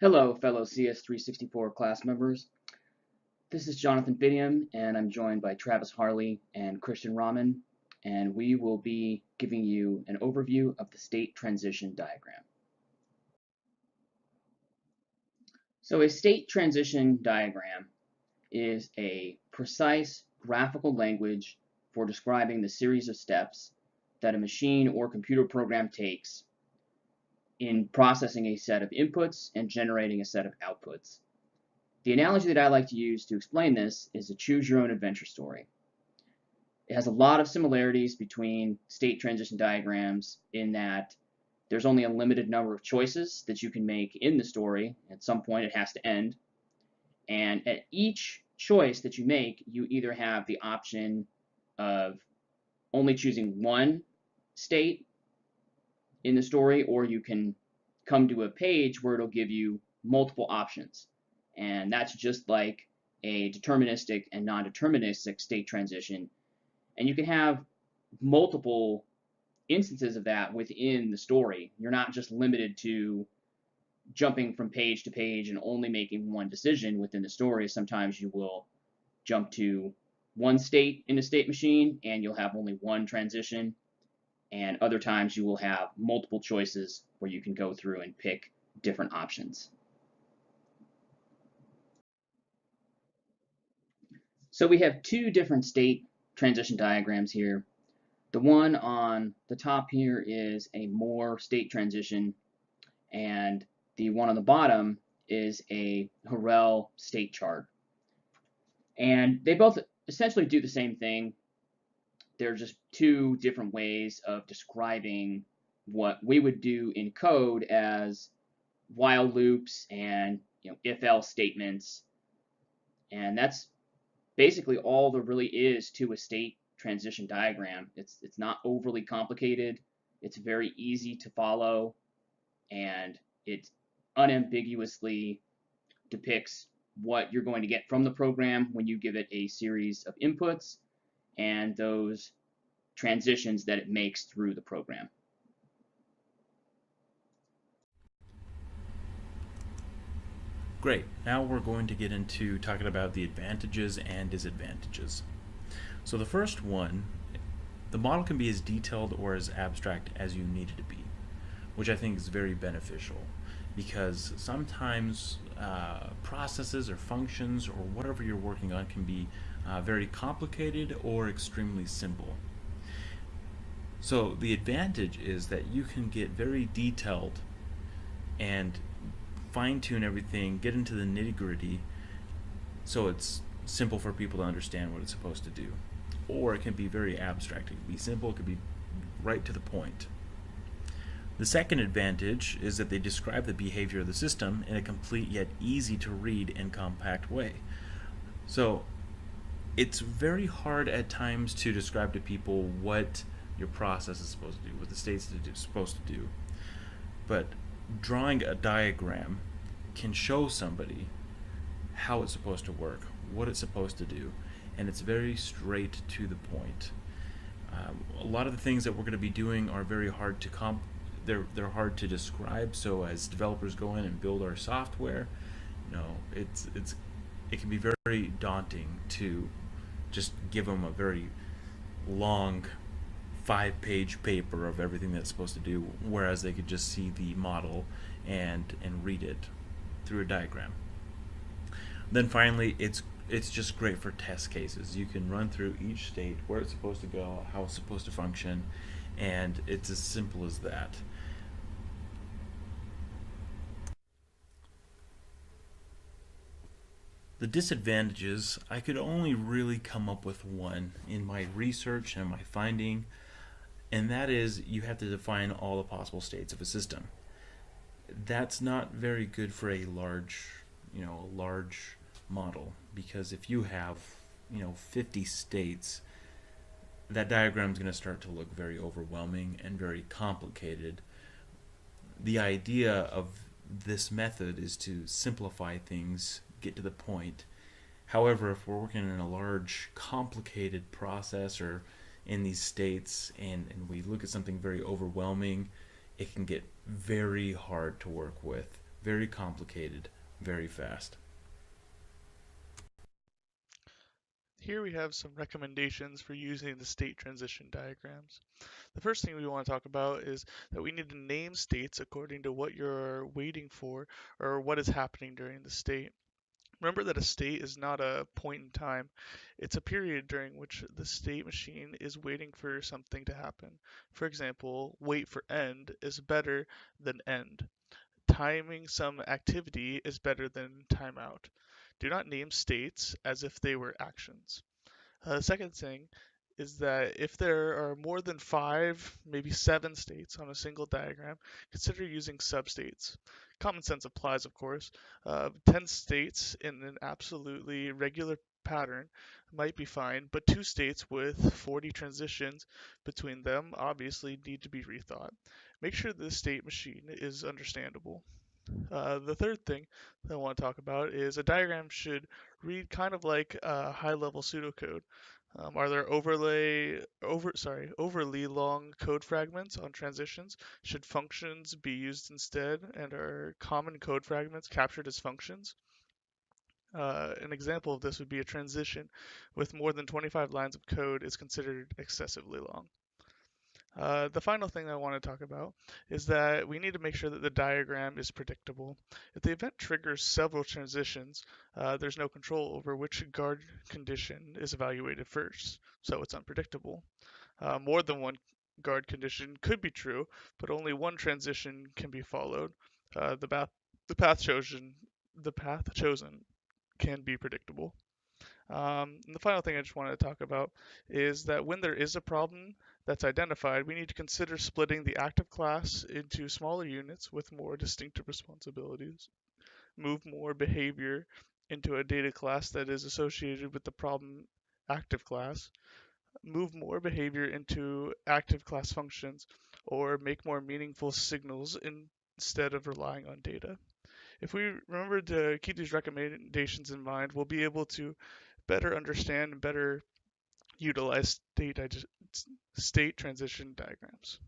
Hello, fellow CS364 class members. This is Jonathan Bidium, and I'm joined by Travis Harley and Christian Rahman, and we will be giving you an overview of the state transition diagram. So a state transition diagram is a precise graphical language for describing the series of steps that a machine or computer program takes in processing a set of inputs and generating a set of outputs. The analogy that I like to use to explain this is a choose your own adventure story. It has a lot of similarities between state transition diagrams in that there's only a limited number of choices that you can make in the story. At some point it has to end. And at each choice that you make, you either have the option of only choosing one state in the story, or you can come to a page where it'll give you multiple options. And that's just like a deterministic and non-deterministic state transition. And you can have multiple instances of that within the story. You're not just limited to jumping from page to page and only making one decision within the story. Sometimes you will jump to one state in a state machine and you'll have only one transition. And other times you will have multiple choices where you can go through and pick different options. So we have two different state transition diagrams here. The one on the top here is a Moore state transition, and the one on the bottom is a Horrell state chart. And they both essentially do the same thing. They're just two different ways of describing what we would do in code as while loops and if-else statements. And that's basically all there really is to a state transition diagram. It's not overly complicated. It's very easy to follow, and it unambiguously depicts what you're going to get from the program when you give it a series of inputs and those transitions that it makes through the program. Great. Now we're going to get into talking about the advantages and disadvantages. So the first one, the model can be as detailed or as abstract as you need it to be, which I think is very beneficial because sometimes processes or functions or whatever you're working on can be very complicated or extremely simple. So the advantage is that you can get very detailed and fine-tune everything, get into the nitty-gritty, so it's simple for people to understand what it's supposed to do. Or it can be very abstract. It can be simple, it could be right to the point. The second advantage is that they describe the behavior of the system in a complete yet easy to read and compact way. So it's very hard at times to describe to people what your process is supposed to do, what the state's supposed to do. But drawing a diagram can show somebody how it's supposed to work, what it's supposed to do, and it's very straight to the point. A lot of the things that we're going to be doing are very hard to they're hard to describe. So as developers go in and build our software, it can be very daunting to just give them a very long 5-page paper of everything that's supposed to do, whereas they could just see the model and read it through a diagram. Then finally, it's just great for test cases. You can run through each state, where it's supposed to go, how it's supposed to function, and it's as simple as that. The disadvantages, I could only really come up with one in my research and my finding, and that is you have to define all the possible states of a system. That's not very good for a large model, because if you have 50 states, that diagram is going to start to look very overwhelming and very complicated. The idea of this method is to simplify things, get to the point. However, if we're working in a large, complicated process or in these states and we look at something very overwhelming, it can get very hard to work with, very complicated, very fast. Here we have some recommendations for using the state transition diagrams. The first thing we want to talk about is that we need to name states according to what you're waiting for or what is happening during the state. Remember that a state is not a point in time. It's a period during which the state machine is waiting for something to happen. For example, wait for end is better than end. Timing some activity is better than timeout. Do not name states as if they were actions. The second thing is that if there are more than 5, maybe 7 states on a single diagram, consider using substates. Common sense applies, of course. 10 states in an absolutely regular pattern might be fine, but 2 states with 40 transitions between them obviously need to be rethought. Make sure the state machine is understandable. The third thing that I want to talk about is a diagram should read kind of like a high-level pseudocode. Are there overly long code fragments on transitions? Should functions be used instead? And are common code fragments captured as functions? An example of this would be a transition with more than 25 lines of code is considered excessively long. The final thing I want to talk about is that we need to make sure that the diagram is predictable. If the event triggers several transitions, there's no control over which guard condition is evaluated first, so it's unpredictable. More than one guard condition could be true, but only one transition can be followed. The path chosen can be predictable. And the final thing I just wanted to talk about is that when there is a problem that's identified, we need to consider splitting the active class into smaller units with more distinctive responsibilities, move more behavior into a data class that is associated with the problem active class, move more behavior into active class functions, or make more meaningful signals instead of relying on data. If we remember to keep these recommendations in mind, we'll be able to better understand and better utilize state transition diagrams.